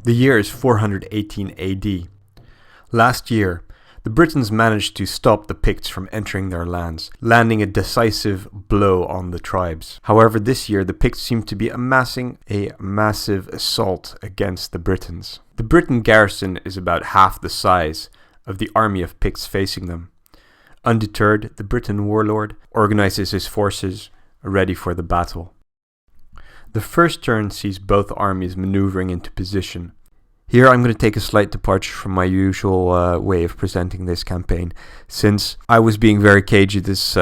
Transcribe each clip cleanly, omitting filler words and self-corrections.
The year is 418 AD. Last year, the Britons managed to stop the Picts from entering their lands, landing a decisive blow on the tribes. However, this year the Picts seem to be amassing a massive assault against the Britons. The Briton garrison is about half the size of the army of Picts facing them. Undeterred, the Briton warlord organizes his forces ready for the battle. The first turn sees both armies maneuvering into position. Here I'm going to take a slight departure from my usual way of presenting this campaign. Since I was being very cagey this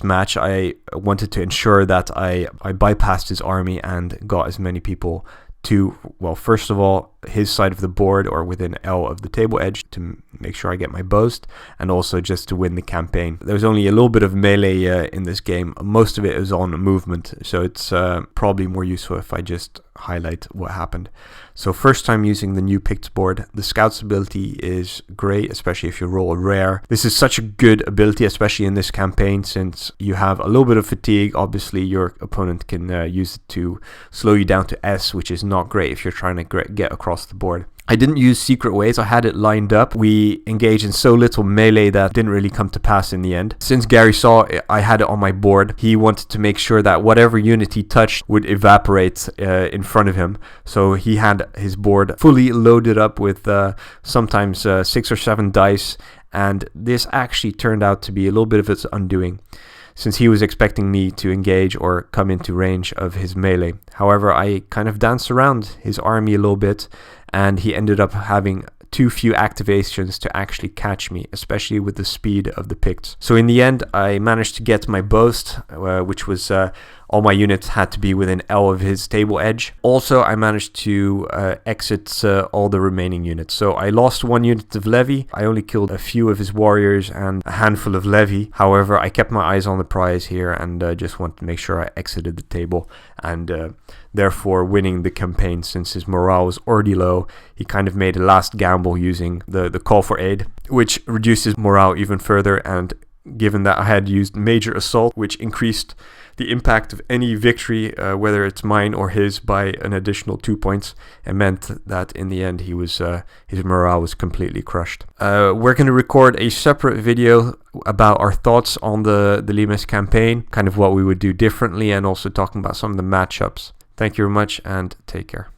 match, I wanted to ensure that I bypassed his army and got as many people to, well, first of all, his side of the board or within L of the table edge to make sure I get my boast, and also just to win the campaign. There's only a little bit of melee in this game. Most of it is on movement, so it's probably more useful if I just highlight what happened. So first time using the new Picts board. The Scout's ability is great, especially if you roll a rare. This is such a good ability, especially in this campaign, since you have a little bit of fatigue. Obviously your opponent can use it to slow you down to S, which is not great if you're trying to get across the board. I didn't use secret ways, I had it lined up. We engaged in so little melee that didn't really come to pass in the end. Since Gary saw I had it on my board, he wanted to make sure that whatever unit he touched would evaporate in front of him. So he had his board fully loaded up with sometimes 6 or 7 dice, and this actually turned out to be a little bit of its undoing, since he was expecting me to engage or come into range of his melee. However, I kind of danced around his army a little bit, and he ended up having too few activations to actually catch me, especially with the speed of the Picts. So in the end, I managed to get my boast, which was all my units had to be within L of his table edge. Also, I managed to exit all the remaining units. So I lost 1 unit of levy. I only killed a few of his warriors and a handful of levy. However, I kept my eyes on the prize here and just wanted to make sure I exited the table, and therefore winning the campaign. Since his morale was already low, he kind of made a last gamble using the call for aid, which reduced his morale even further. And given that I had used major assault, which increased the impact of any victory, whether it's mine or his, by an additional 2 points, it meant that in the end he was his morale was completely crushed. We're going to record a separate video about our thoughts on the Limes campaign, kind of what we would do differently, and also talking about some of the matchups. Thank you very much, and take care.